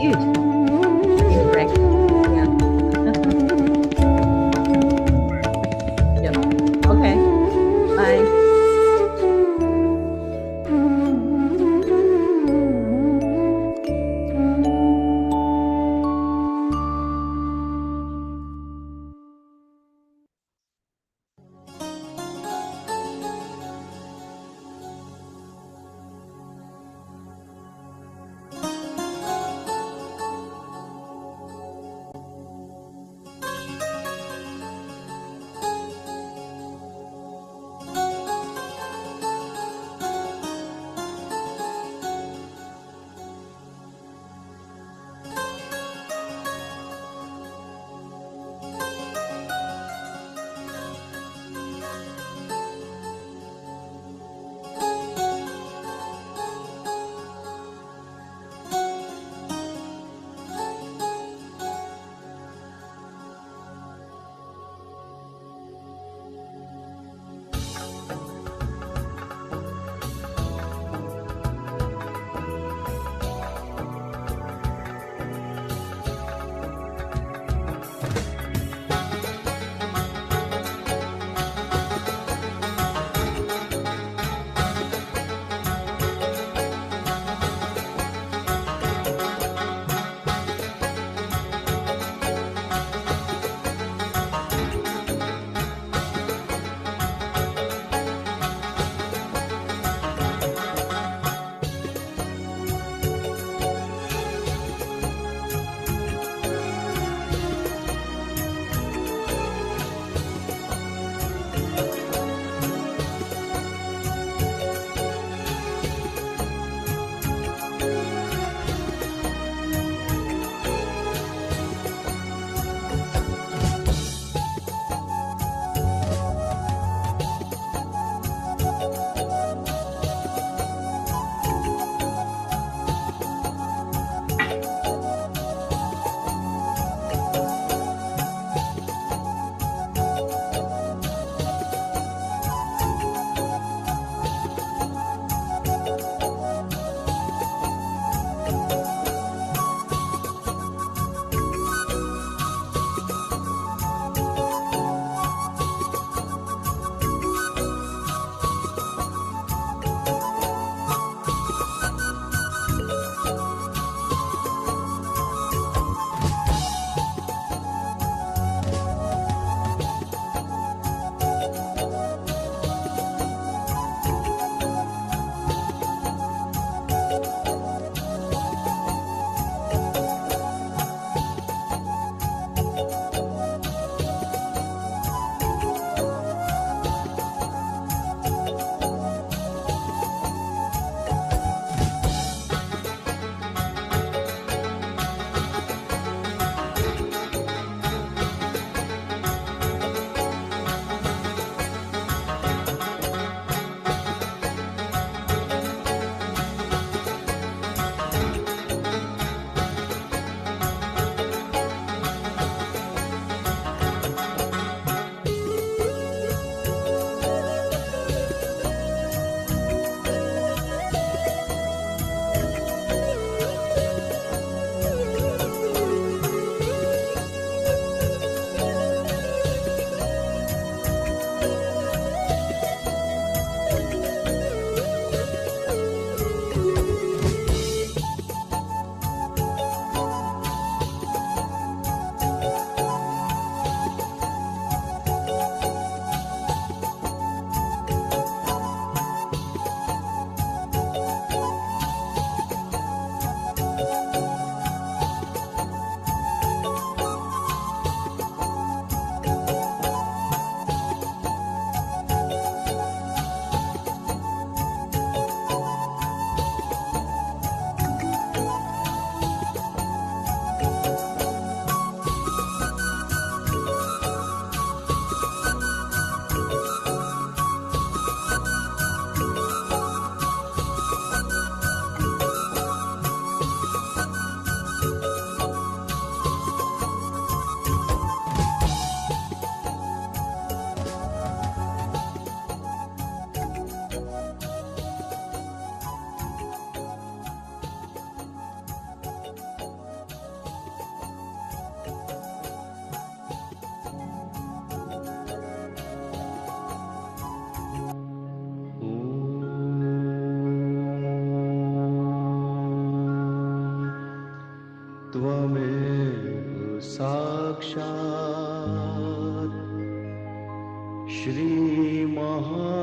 huge. Incorrect. Yeah. Yep. Okay. Bye. त्वमेव साक्षात् श्री महालक्ष्मी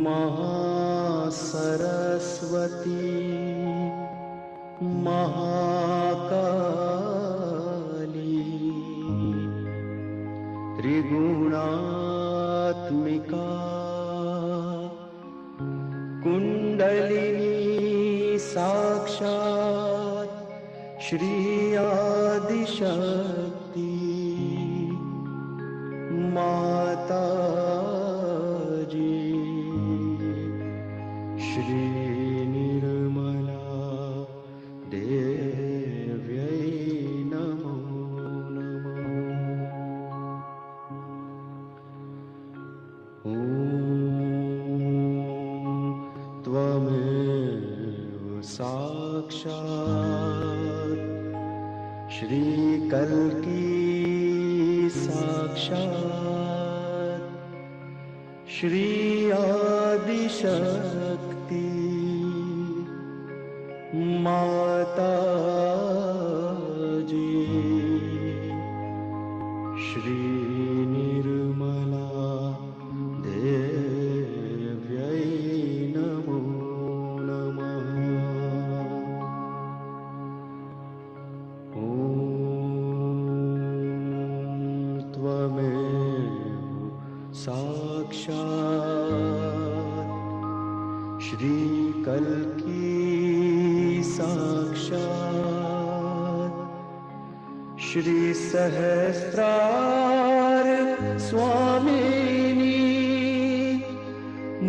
महासरस्वती महाकाली त्रिगुणात्मिका कुंडलिनी साक्षात् श्री आदिशक्ति माता जी श्री निर्मला देव्यै नमो नमः। ॐ त्वमेव साक्षात् श्री कल्की साक्षात् श्री आदिशक्ति माता जी श्री निर्मला देव्यै नमो नमः। ॐ त्वमेव साक्षात् श्री कल्की साक्षात् श्री सहस्रार स्वामिनी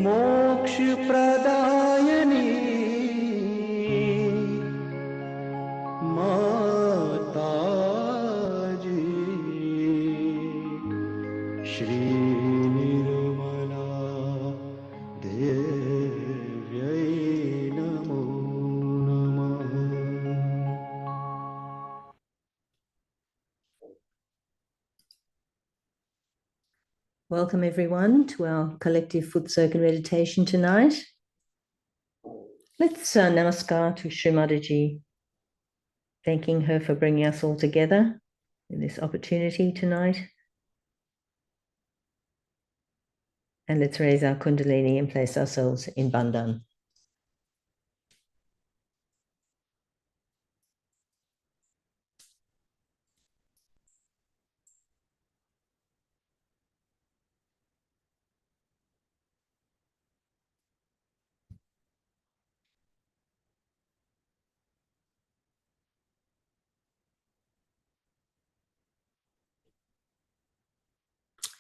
मोक्ष प्रदायिनी माता जी श्री निर्मला देव्यै नमो नमः। Welcome everyone to our collective foot circle meditation tonight. Let's namaskar to Shri Mataji, thanking her for bringing us all together in this opportunity tonight. And let's raise our Kundalini and place ourselves in Bandhan.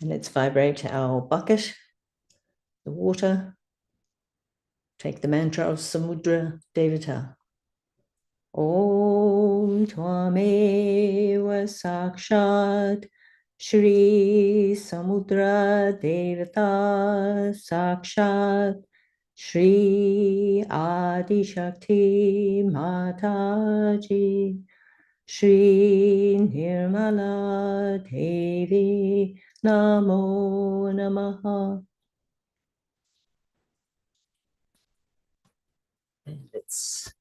And let's vibrate our bucket, the water. Take the mantra of Samudra Devata. Om Tvameva Sakshat Shri Samudra Devata Sakshat Shri Adi Shakti Mataji Shri Nirmala Devi Namo Namaha. And let's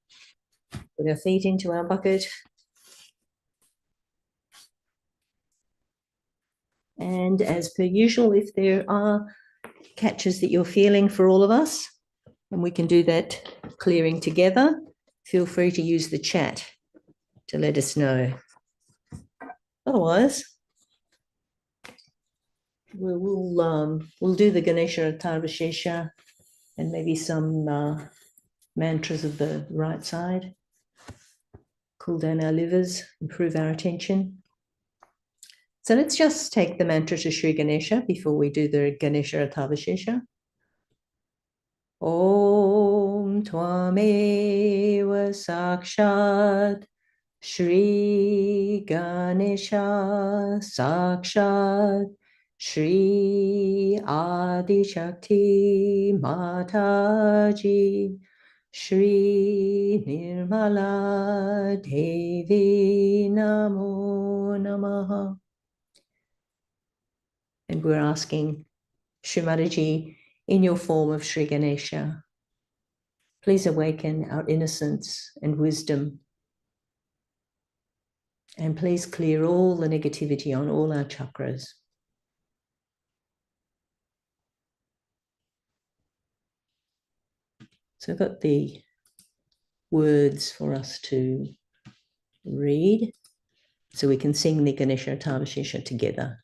put our feet into our bucket. And as per usual, if there are catches that you're feeling for all of us, and we can do that clearing together, feel free to use the chat to let us know. Otherwise, we'll do the Ganesha Atharvashesha and maybe some mantras of the right side. Cool down our livers, improve our attention. So let's just take the mantra to Sri Ganesha before we do the Ganesha Atharvashesha. Om Tvameva Sakshat Shri Ganesha Sakshat Shri Adi Shakti Mataji Shri Nirmala Devi Namo Namaha. And we're asking Shri Mataji, in your form of Sri Ganesha, Please awaken our innocence and wisdom. And please clear all the negativity on all our chakras. So I've got the words for us to read so we can sing the Ganesha Tavashesha together.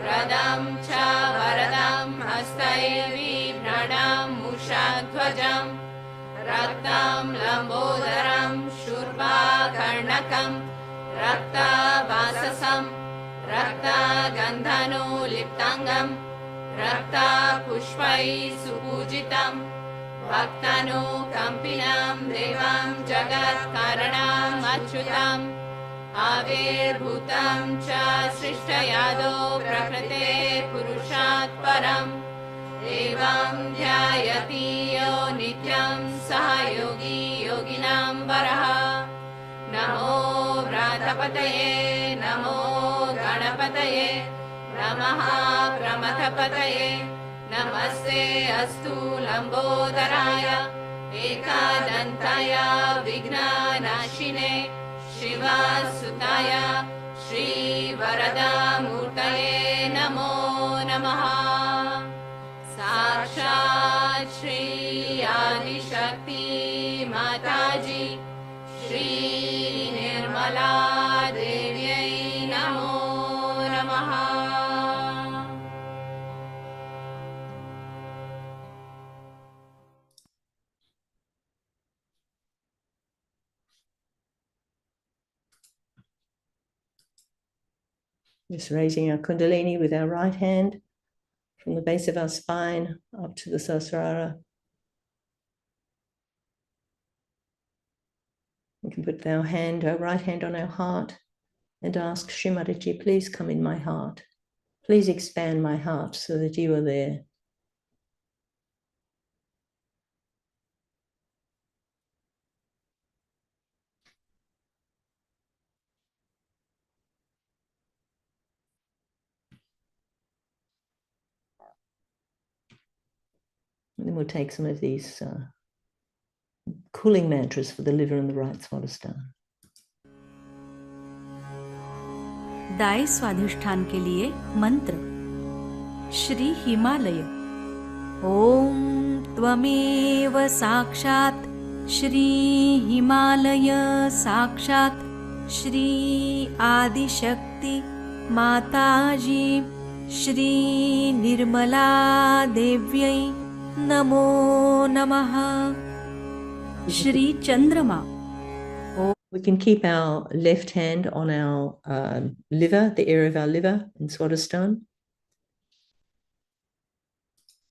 वरदं च वरदं हस्तं वृषध्वजम् रक्तं लम्बोदरं शूर्पकर्णकं रक्तवाससं रक्तगन्धनुलिप्ताङ्गं रक्तपुष्पैः सुपूजितं भक्तानुकम्पिनं देवं जगत्कारणम् अच्युतम् आविर्भूतं च सृष्टयादो प्रकृते पुरुषात् परम् एवं ध्यायति यो नित्यं सह योगी योगिनां वरः नमो व्रातपतये नमो गणपतये नमः प्रमथपतये नमस्ते अस्तु लम्बोदराय एकदन्ताय विघ्ननाशिने शिवसुताय श्रीवरदामूर्तये नमो नमः साक्षात् श्री आदिशक्ति माताजी श्री निर्मला देव्यै नमो नमः। Just raising our Kundalini with our right hand from the base of our spine up to the Sahasrara. We can put our right hand on our heart and ask Shrimati, please come in my heart. Please expand my heart so that you are there. And then we'll take some of these cooling mantras for the liver and the right Swadhisthana. दाई स्वाधिष्ठान के लिए मंत्र श्री हिमालय। ओम त्वमेव साक्षात् श्री हिमालय साक्षात् श्री आदिशक्ति माताजी श्री निर्मला देव्यै नमो नमः। श्री चंद्रमा। We can keep our left hand on our liver, the area of our liver in Swadhisthana.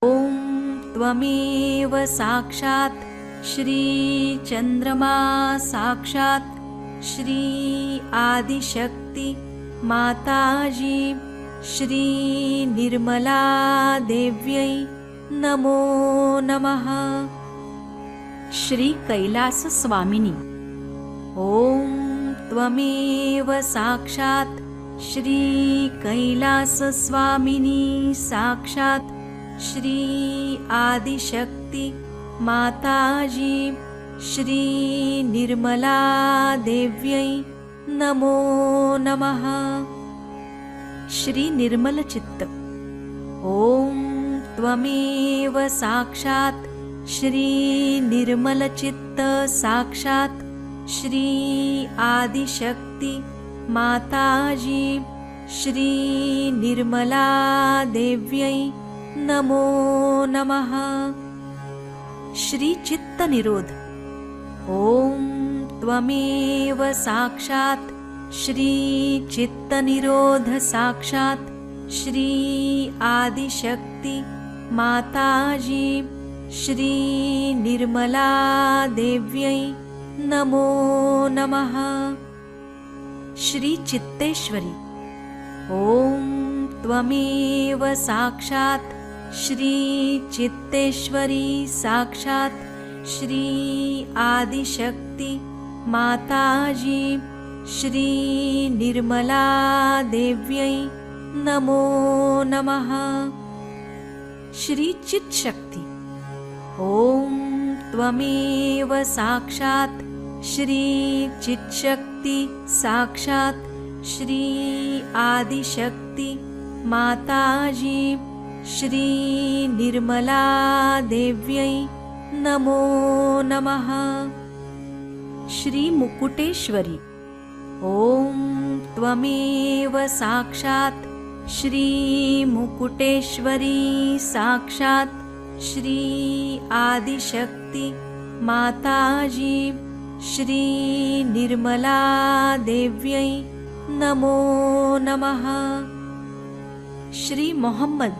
Om त्वमेव साक्षात् श्री चंद्रमा साक्षात् श्री आदिशक्ति माताजी श्री निर्मला देव्यै नमो नमः। श्री कैलास स्वामिनी। ओम त्वमेव साक्षात् श्री कैलास स्वामिनी साक्षात् श्री आदिशक्ति माताजी श्री निर्मला देव्यै नमो नमः। श्री निर्मल चित्त। ओम त्वमेव साक्षात् श्री निर्मल चित्त साक्षात् श्री आदिशक्ति माताजी श्री निर्मला देव्यै नमो नमः। श्री चित्त निरोध। ओम त्वमेव साक्षात् श्री चित्त निरोध साक्षात् श्री आदिशक्ति माताजी श्री निर्मला देव्यै नमो नमः। श्री चित्तेश्वरी। ओम त्वमेव साक्षात् श्री चित्तेश्वरी साक्षात् श्री आदिशक्ति माताजी श्री निर्मला देव्यै नमो नमः। श्री चित् शक्ति। ओम त्वमेव साक्षात् श्री चित्शक्ति साक्षात् श्री आदिशक्ति माताजी श्री निर्मला देव्यै नमो नमः। श्री मुकुटेश्वरी। ओम त्वमेव साक्षात् श्री मुकुटेश्वरी साक्षात् श्री आदिशक्ति माताजी श्री निर्मला देव्यै नमो नमः। श्री मोहम्मद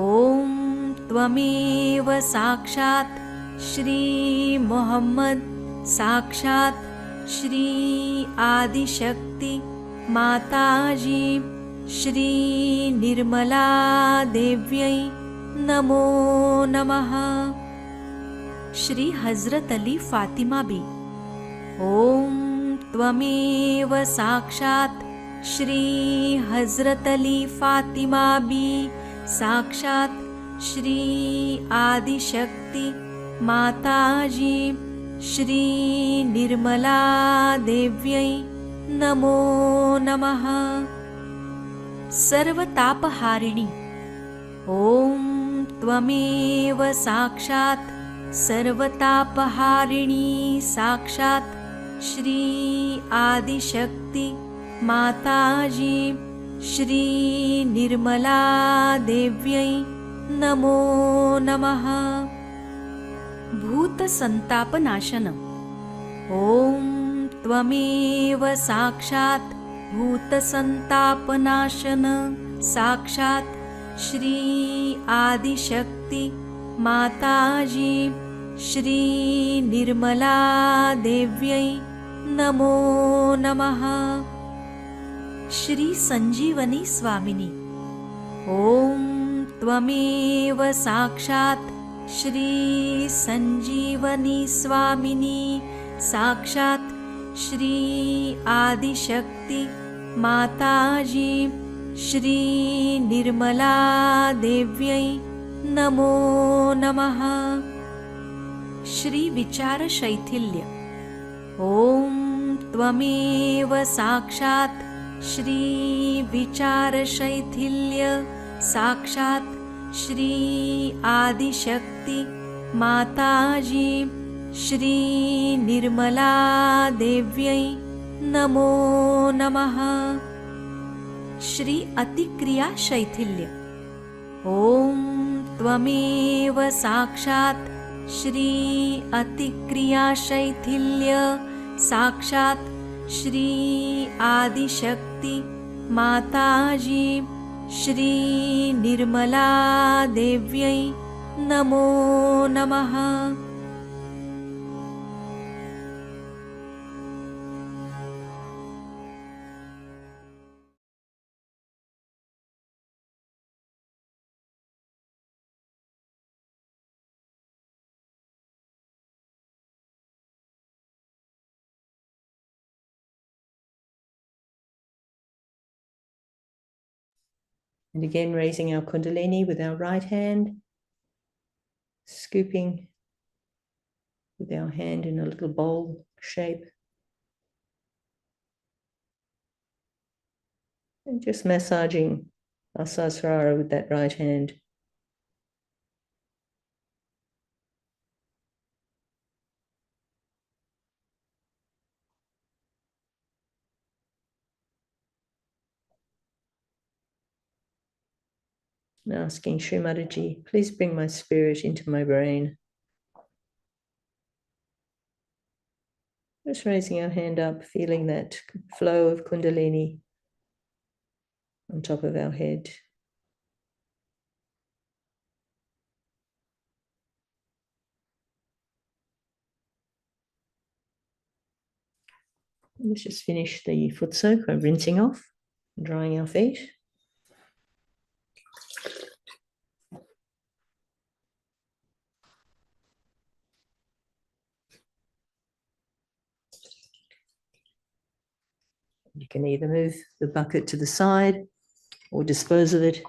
ॐ त्वमेव साक्षात् श्री मोहम्मद साक्षात् श्री आदिशक्ति माताजी श्री निर्मला देव्यै नमो नमः। श्री हजरत अली फातिमा बी ॐ त्वमेव साक्षात् श्री हजरत अली फातिमा बी साक्षात् श्री आदिशक्ति माताजी श्री निर्मला देव्यै नमो नमः। सर्वतापहारिणी ॐ त्वमेव साक्षात् सर्वतापहारिणी साक्षात् श्री आदिशक्ति माताजी श्री निर्मला देव्यै नमो नमः। भूतसंतापनाशन ॐ त्वमेव साक्षात् भूतसंतापनाशन साक्षात् श्री आदिशक्ति माताजी श्री निर्मला देव्यै नमो नमः। श्री संजीवनी स्वामिनी ॐ त्वमेव साक्षात् श्री संजीवनी स्वामिनी साक्षात् श्री आदिशक्ति माताजी श्री निर्मला देव्यै नमो नमः। श्री विचार शैथिल्य ॐ त्वमेव साक्षात् श्री विचार शैथिल्य साक्षात् श्री आदिशक्ति माताजी श्री निर्मला देव्यै नमो नमः। श्री अतिक्रिया शैथिल्य ॐ त्वमेव साक्षात् श्री अतिक्रिया शैथिल्य साक्षात् श्री आदिशक्ति माताजी श्री निर्मला देव्यै नमो नमः। And again, raising our Kundalini with our right hand, scooping with our hand in a little bowl shape. And just massaging our Sahasrara with that right hand. And asking Shri Mataji, please bring my spirit into my brain. Just raising our hand up, feeling that flow of Kundalini on top of our head. Let's just finish the foot soak by rinsing off and drying our feet. You can either move the bucket to the side or dispose of it.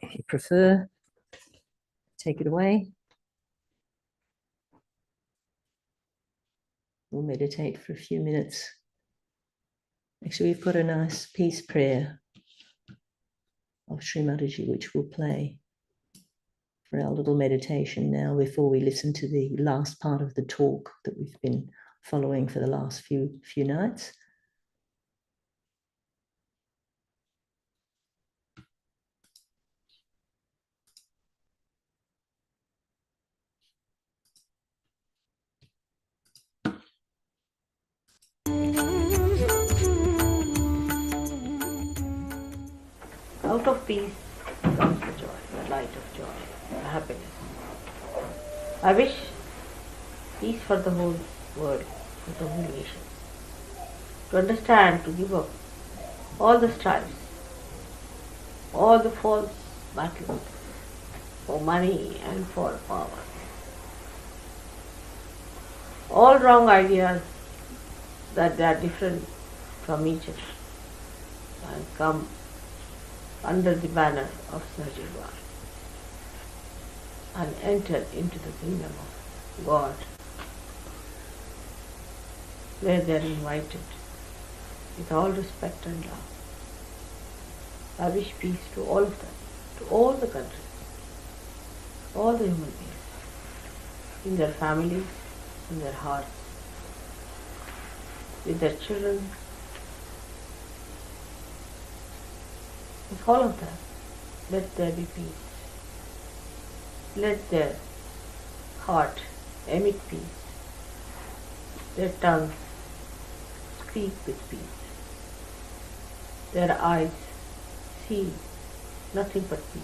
If you prefer, take it away. We'll meditate for a few minutes. Actually, we've got a nice peace prayer of Shri Mataji, which we'll play for our little meditation now before we listen to the last part of the talk that we've been following for the last few nights. Out of peace comes the joy, the light of joy, the happiness. I wish peace for the whole world, for the whole nation. To understand, to give up all the strifes, all the false battles for money and for power, all wrong ideas that they are different from each other, and come under the banner of Sarjivara and enter into the kingdom of God, where they are invited with all respect and love. I wish peace to all of them, to all the countries, all the human beings, in their families, in their hearts, with their children, with all of them. Let there be peace. Let their heart emit peace, their tongue speak with peace, their eyes see nothing but peace.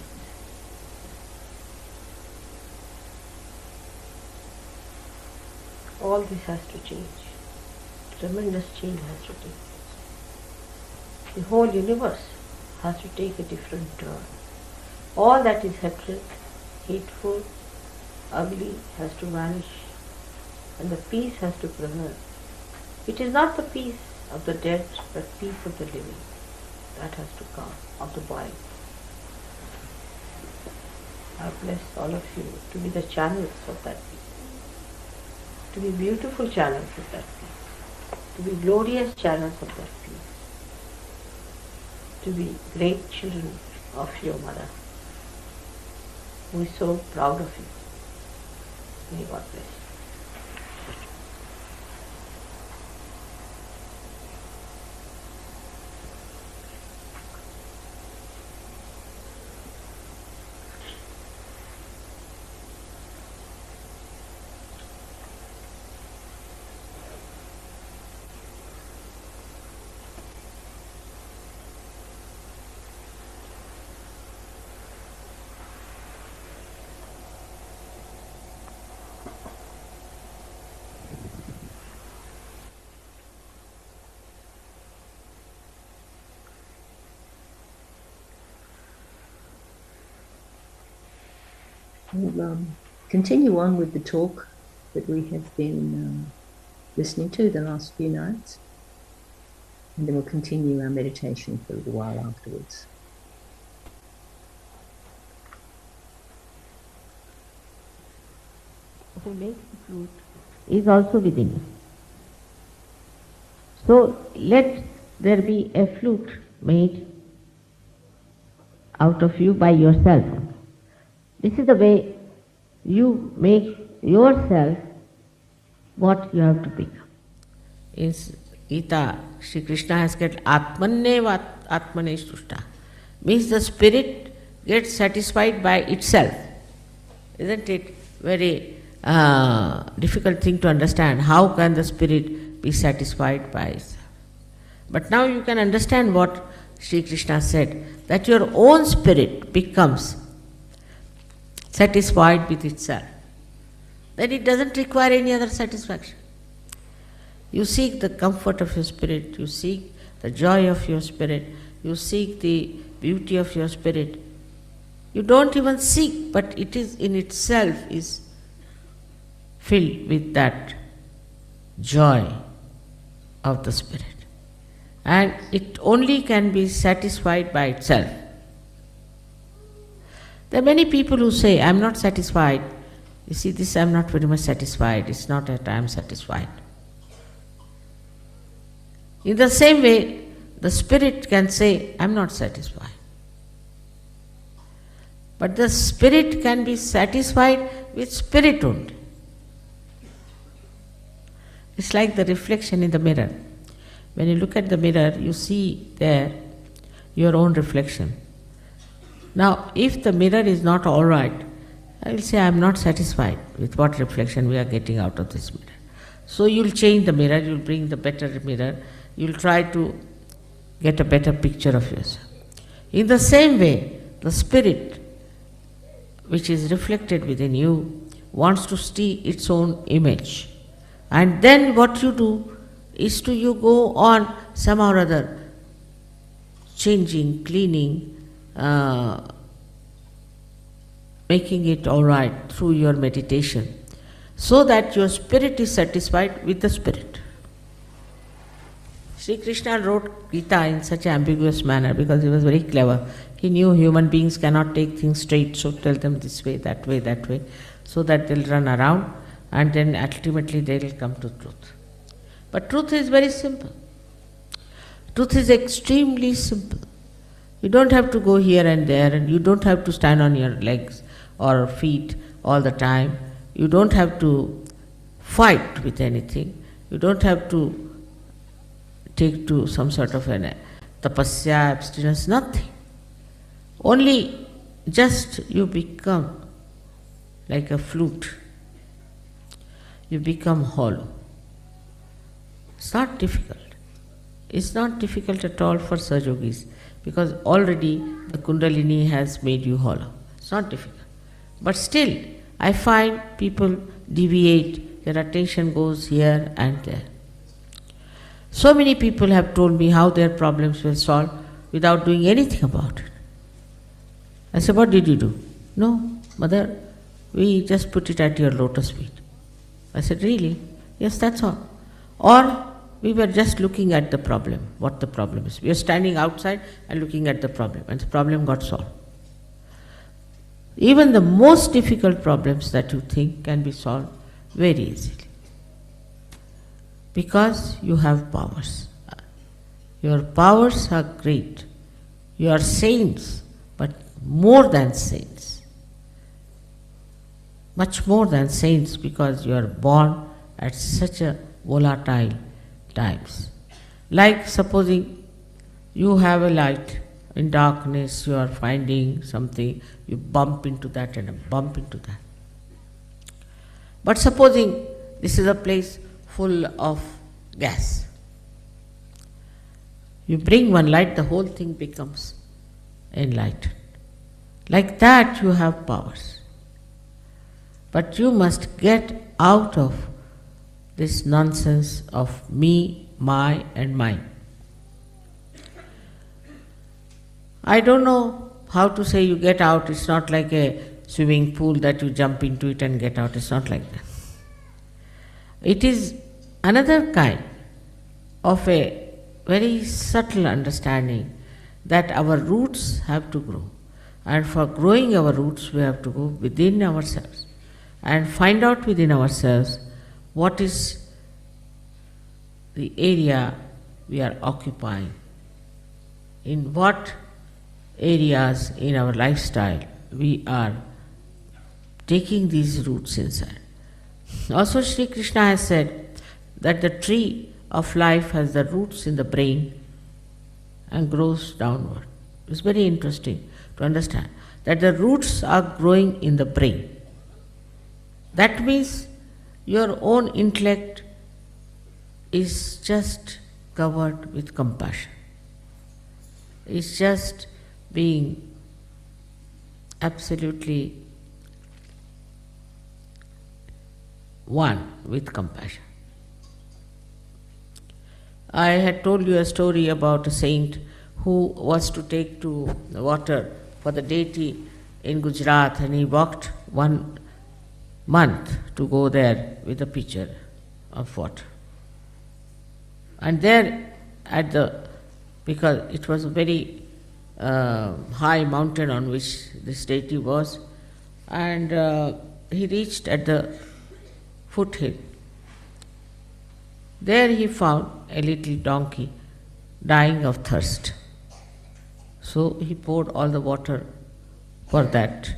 All this has to change. Tremendous change has to take place. The whole universe has to take a different turn. All that is hatred, hateful, ugly has to vanish, and the peace has to prevail. It is not the peace of the dead, but peace of the living. That has to come, of the body. I bless all of you to be the channels of that peace, to be beautiful channels of that peace, to be glorious channels of that peace, to be great children of your mother, who is so proud of you. May God bless you. We'll continue on with the talk that we have been listening to the last few nights, and then we'll continue our meditation for a little while afterwards. Who makes the flute is also within you. So let there be a flute made out of you by yourself. This is the way you make yourself what you have to become. In Gita, Shri Krishna has said, Atmaneva Atmane Stushta. Means the spirit gets satisfied by itself. Isn't it very difficult thing to understand? How can the spirit be satisfied by itself? But now you can understand what Shri Krishna said, that your own spirit becomes satisfied with itself. Then it doesn't require any other satisfaction. You seek the comfort of your spirit, you seek the joy of your spirit, you seek the beauty of your spirit. You don't even seek, but it is in itself is filled with that joy of the spirit. And it only can be satisfied by itself. There are many people who say, I am not satisfied. You see, this I am not very much satisfied. It's not that I am satisfied. In the same way, the spirit can say, I am not satisfied. But the spirit can be satisfied with spirit only. It's like the reflection in the mirror. When you look at the mirror, you see there your own reflection. Now, if the mirror is not all right, I will say I am not satisfied with what reflection we are getting out of this mirror. So you will change the mirror, you will bring the better mirror, you will try to get a better picture of yourself. In the same way, the spirit which is reflected within you wants to see its own image. And then what you do is you go on somehow or other changing, cleaning, making it all right through your meditation, so that your spirit is satisfied with the spirit. Sri Krishna wrote Gita in such an ambiguous manner because he was very clever. He knew human beings cannot take things straight, so tell them this way, so that they'll run around and then ultimately they'll come to truth. But truth is very simple. Truth is extremely simple. You don't have to go here and there, and you don't have to stand on your legs or feet all the time. You don't have to fight with anything. You don't have to take to some sort of an tapasya, abstinence, nothing. Only just you become like a flute. You become hollow. It's not difficult. It's not difficult at all for Sahaja-yogis, because already the Kundalini has made you hollow. It's not difficult. But still, I find people deviate, their attention goes here and there. So many people have told me how their problems were solved without doing anything about it. I said, what did you do? No, mother, we just put it at your lotus feet. I said, really? Yes, that's all. Or we were just looking at the problem, what the problem is. We are standing outside and looking at the problem, and the problem got solved. Even the most difficult problems that you think can be solved very easily. Because you have powers. Your powers are great. You are saints, but more than saints. Much more than saints, because you are born at such a volatile times. Like supposing you have a light, in darkness you are finding something, you bump into that and bump into that. But supposing this is a place full of gas. You bring one light, the whole thing becomes enlightened. Like that you have powers. But you must get out of this nonsense of me, my and mine. I don't know how to say you get out. It's not like a swimming pool that you jump into it and get out. It's not like that. It is another kind of a very subtle understanding that our roots have to grow. And for growing our roots, we have to go within ourselves and find out within ourselves what is the area we are occupying, in what areas in our lifestyle we are taking these roots inside. Also, Sri Krishna has said that the tree of life has the roots in the brain and grows downward. It's very interesting to understand that the roots are growing in the brain. That means your own intellect is just covered with compassion. It's just being absolutely one with compassion. I had told you a story about a saint who was to take to the water for the deity in Gujarat, and he walked 1 month to go there with a pitcher of water. And there because it was a very high mountain on which this deity was, and he reached at the foothill. There he found a little donkey dying of thirst. So he poured all the water for that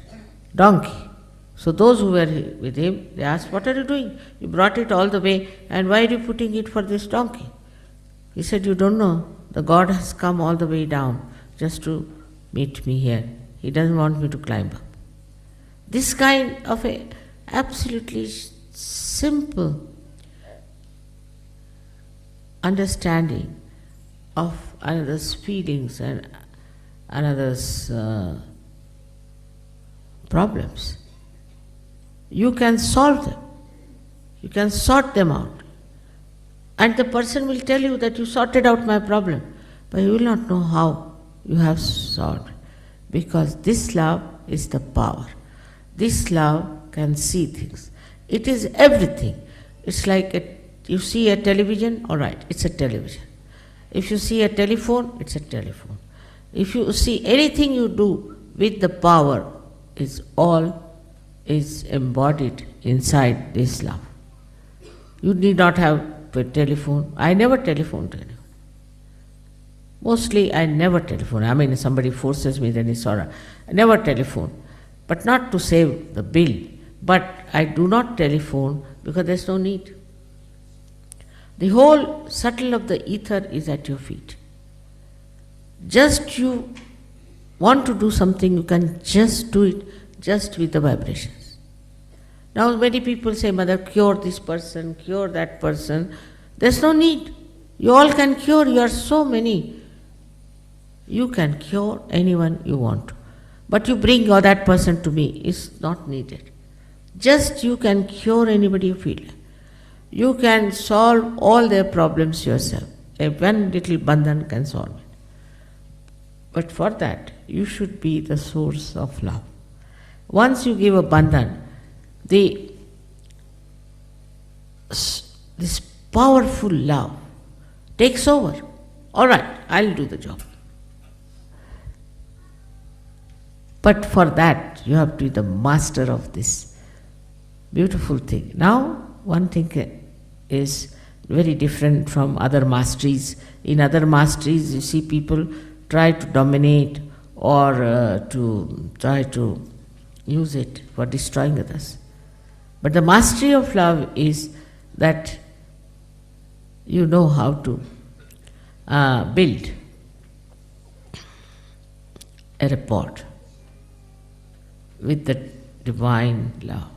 donkey. So those who were with him, they asked, what are you doing? You brought it all the way, and why are you putting it for this donkey? He said, you don't know, the God has come all the way down just to meet me here. He doesn't want me to climb up. This kind of a absolutely simple understanding of another's feelings and another's problems. You can solve them. You can sort them out. And the person will tell you that you sorted out my problem, but you will not know how you have solved. Because this love is the power. This love can see things. It is everything. It's like you see a television, all right, it's a television. If you see a telephone, it's a telephone. If you see anything you do with the power, is embodied inside this love. You need not have a telephone. I never telephone to anyone. Mostly I never telephone. I mean, if somebody forces me, then it's all right. I never telephone. But not to save the bill. But I do not telephone because there's no need. The whole subtle of the ether is at your feet. Just you want to do something, you can just do it just with the vibrations. Now many people say, Mother, cure this person, cure that person. There's no need. You all can cure, you are so many. You can cure anyone you want to. But you bring that person to me, it's not needed. Just you can cure anybody you feel. You can solve all their problems yourself. One little bandhan can solve it. But for that, you should be the source of love. Once you give a bandhan, this powerful love takes over. All right, I'll do the job. But for that, you have to be the master of this beautiful thing. Now, one thing is very different from other masteries. In other masteries, you see people try to dominate or to try to use it for destroying others. But the mastery of love is that you know how to build a rapport with the divine love.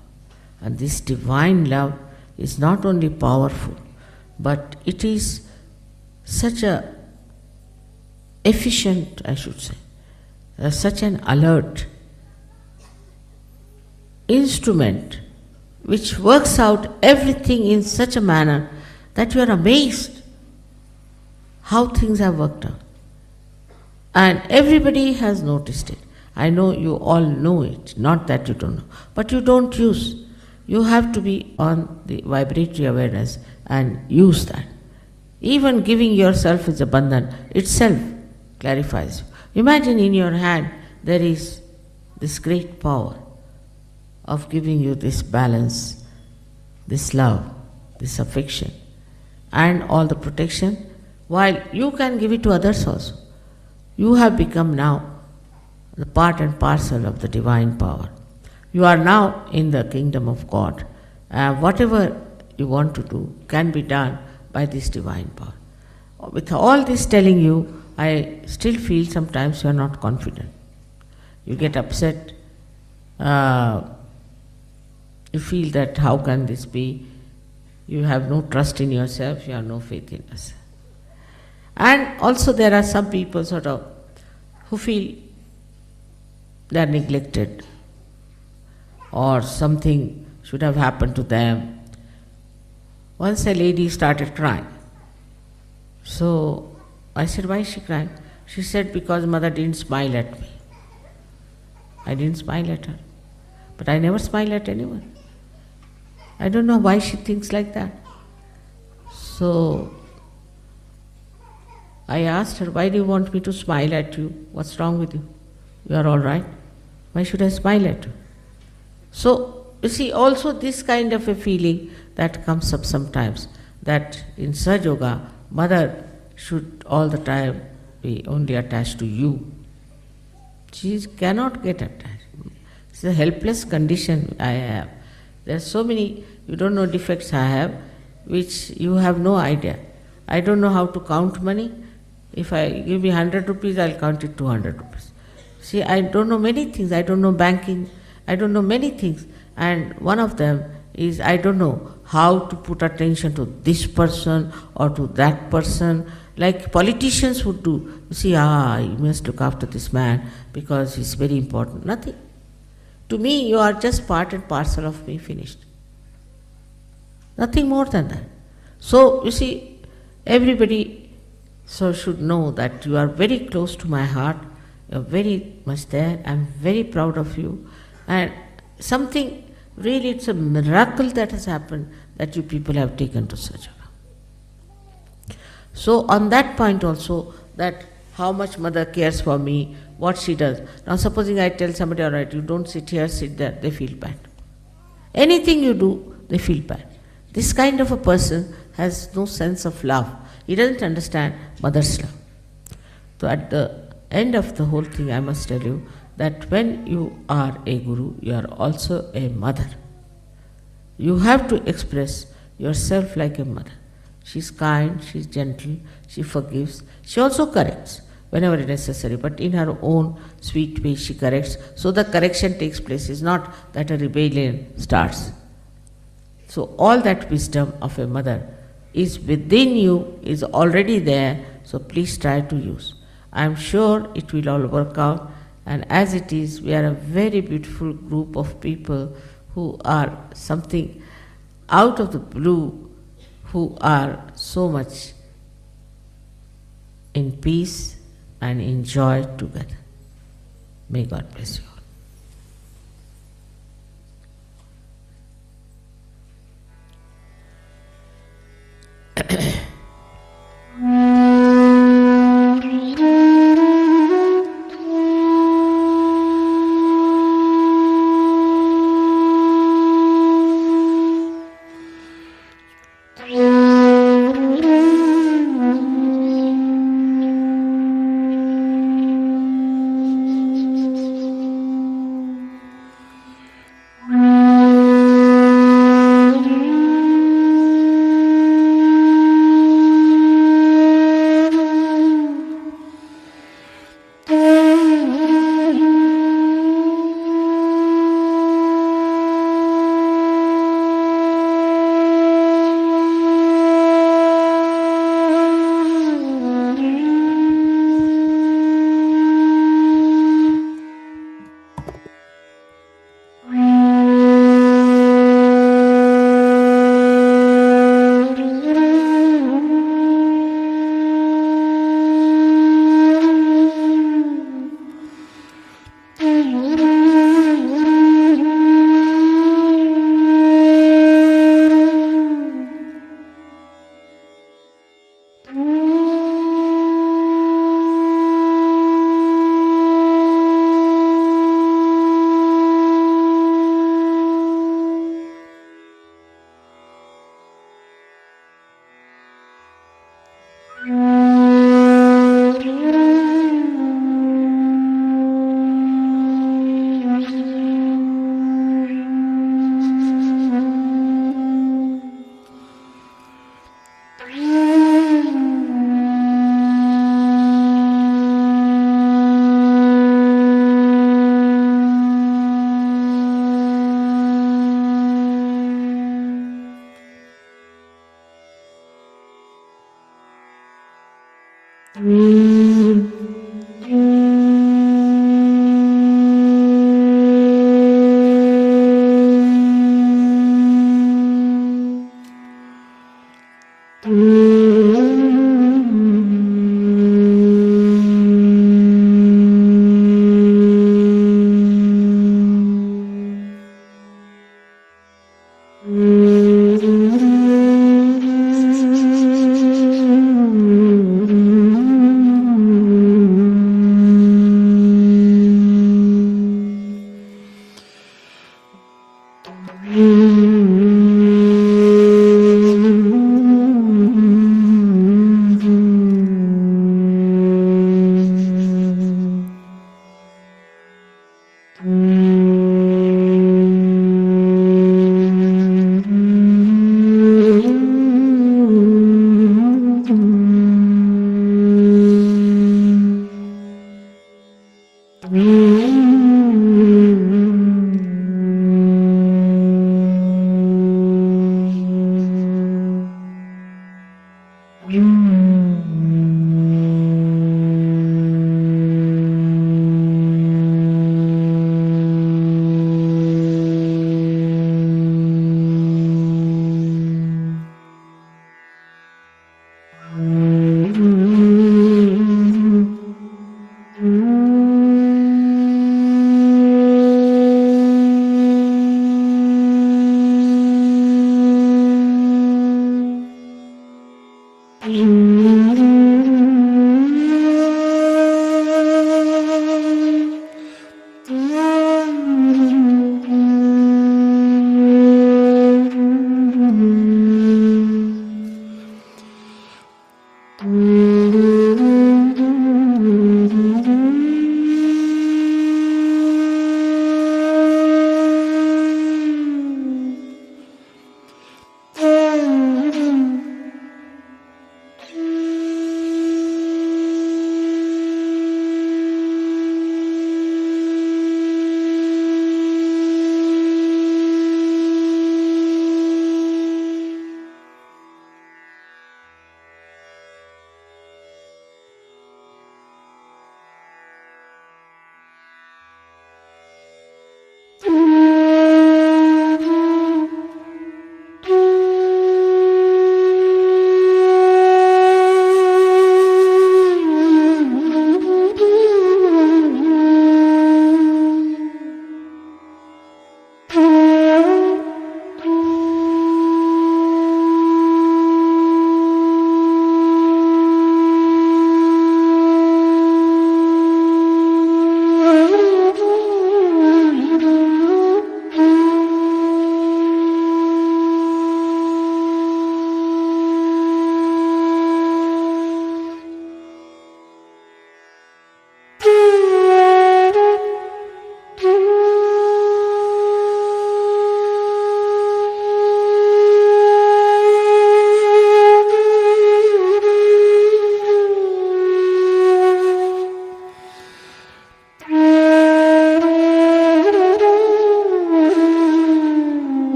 And this divine love is not only powerful, but it is such a efficient, I should say, such an alert instrument which works out everything in such a manner that you are amazed how things have worked out. And everybody has noticed it. I know you all know it, not that you don't know, but you don't use. You have to be on the vibratory awareness and use that. Even giving yourself as a bandhan itself clarifies you. Imagine in your hand there is this great power of giving you this balance, this love, this affection, and all the protection, while you can give it to others also. You have become now the part and parcel of the divine power. You are now in the kingdom of God. Whatever you want to do can be done by this divine power. With all this telling you, I still feel sometimes you are not confident. You get upset. You feel that how can this be? You have no trust in yourself, you have no faith in yourself. And also there are some people who feel they are neglected or something should have happened to them. Once a lady started crying. So I said, why is she crying? She said, because Mother didn't smile at me. I didn't smile at her. But I never smile at anyone. I don't know why she thinks like that. So I asked her, why do you want me to smile at you? What's wrong with you? You are all right. Why should I smile at you? So, you see, also this kind of a feeling that comes up sometimes, that in Sahaja Yoga, Mother should all the time be only attached to you. She cannot get attached. It's a helpless condition I have. There are so many, you don't know, defects I have, which you have no idea. I don't know how to count money. If I give me 100 rupees, I'll count it 200 rupees. See, I don't know many things. I don't know banking. I don't know many things. And one of them is I don't know how to put attention to this person or to that person. like politicians would do. You see, you must look after this man because he's very important. Nothing. To me, you are just part and parcel of me, finished. Nothing more than that. So, you see, everybody should know that you are very close to my heart. You are very much there. I am very proud of you. And something, really, it's a miracle that has happened that you people have taken to Sajjana. So on that point also, that how much mother cares for me, what she does. Now supposing I tell somebody, all right, you don't sit here, sit there, they feel bad. Anything you do, they feel bad. This kind of a person has no sense of love. He doesn't understand mother's love. So at the end of the whole thing, I must tell you that when you are a guru, you are also a mother. You have to express yourself like a mother. She's kind, she's gentle, she forgives. She also corrects whenever necessary, but in her own sweet way she corrects. So the correction takes place. It's not that a rebellion starts. So all that wisdom of a mother is within you, is already there. So please try to use. I am sure it will all work out. And as it is, we are a very beautiful group of people who are something out of the blue, who are so much in peace and in joy together. May God bless you all.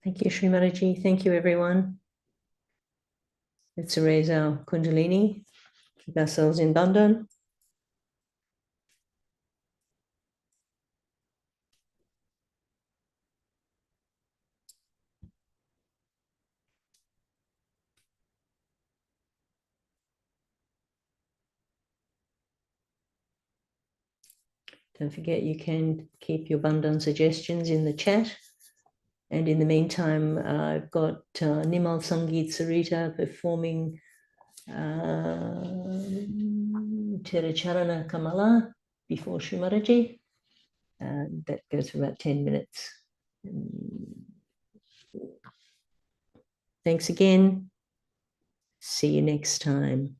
Thank you, Sri Mataji. Thank you, everyone. Let's raise our Kundalini, keep ourselves in Bandhan. Don't forget, you can keep your Bandhan suggestions in the chat. And in the meantime, I've got Nimal Sangeet Sarita performing Tiracharana Kamala before Sri Mataji. That goes for about 10 minutes. Thanks again. See you next time.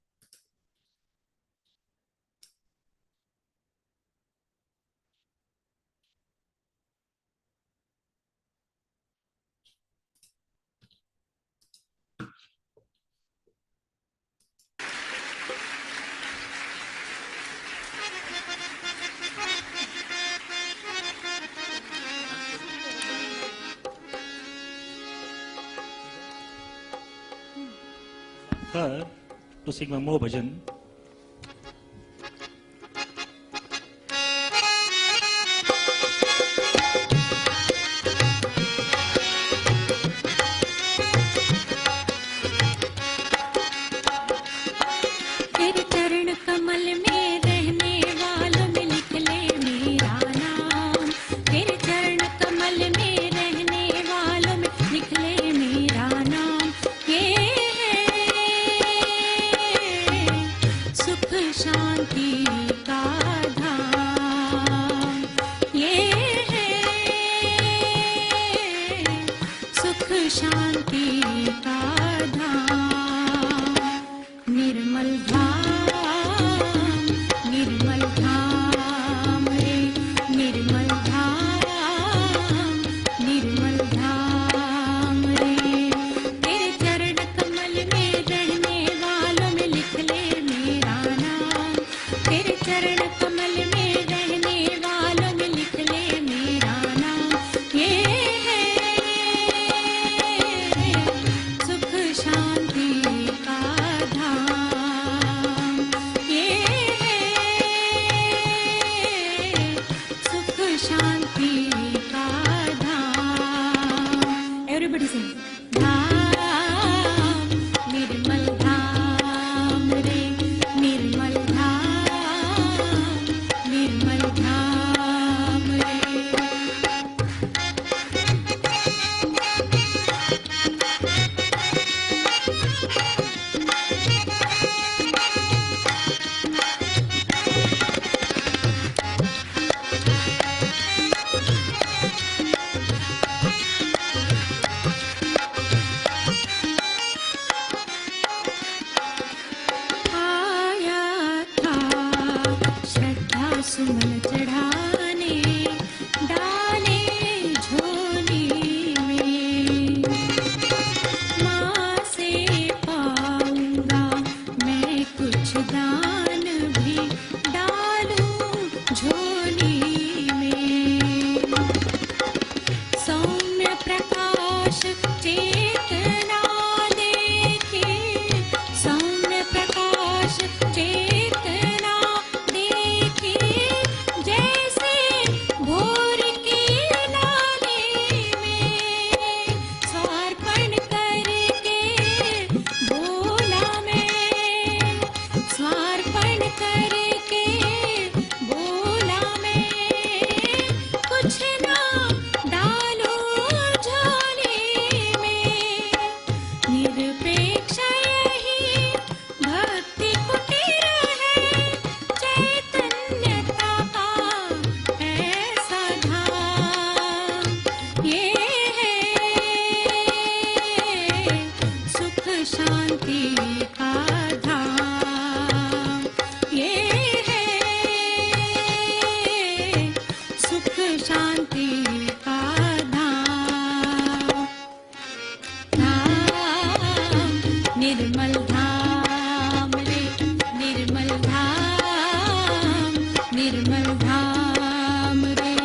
To sing one more bhajan. तेरे चरण कमल में रहने वालों में लिख ले मेरा नाम। तेरे चरण कमल में रहने वालों में लिख ले मेरा नाम। ये सुख शांति का धाम। ये सुख शांति का धाम। निर्मल धाम, निर्मल धाम रे, निर्मल धाम, निर्मल धाम रे। तेरे चरण कमल में रहने वालों में लिख ले मेरा नाम। तेरे चरण कमल में रहने वालों में लिख ले मेरा नाम। ये सुख शांति का धाम। ये सुख शांति का धाम। एवरीबॉडी सिंग। धाम, निर्मल धाम रे, निर्मल धाम, निर्मल धाम रे। आया था श्रद्धा सुमन चढ़ाने, डाले झोली में। माँ से पाऊंगा मैं कुछ दान भी, डालूं झोली में। सौम्य प्रकाश चेतना देखे, सौम्य प्रकाश चेतना देखे। जैसे भोर के लाले में स्वार्पण करके बोला मैं, स्वार्पण करके बोला मैं। कुछ ना डालो झोली में, निरपेक्ष यही भक्ति कुटीर है। चैतन्यता का ऐसा धाम। ये सुख शांति का धाम। ये सुख शांति का धाम। धाम, निर्मल धाम रे, निर्मल धाम, निर्मल धाम रे।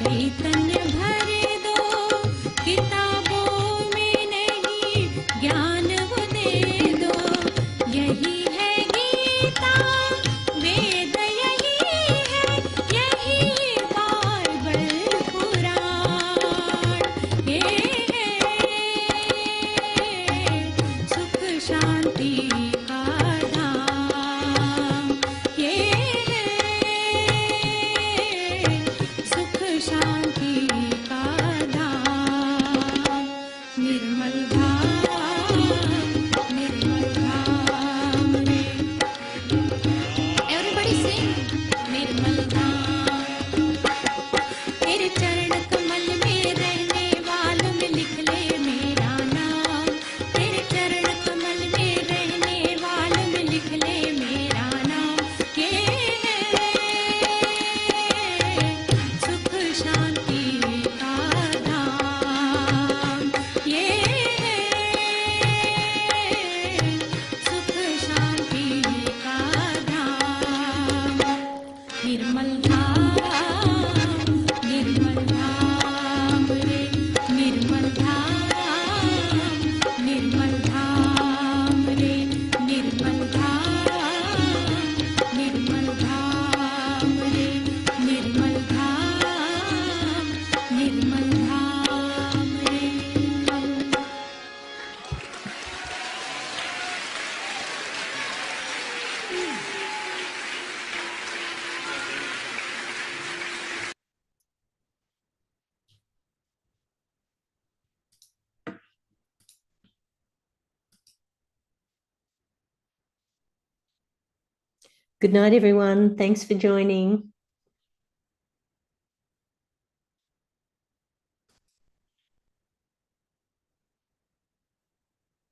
चैतन्य भर दो किताबों में नहीं ज्ञान वो दे दो यही है गीता वेद यही है यही बाइबल कुरान ये है सुख शांति का धाम ये है सुख शांति का धाम निर्मल धाम रे एवरीबॉडी सिंग निर्मल धाम तेरे चरण कमल में रहने वालों में लिख ले मेरा नाम तेरे चरण कमल में रहने वालों में लिख ले मेरा नाम ये है सुख शांति का धाम ये है सुख शांति का धाम निर्मल धाम रे निर्मल धाम रे निर्मल धाम रे निर्मल धाम रे Good night, everyone. Thanks for joining.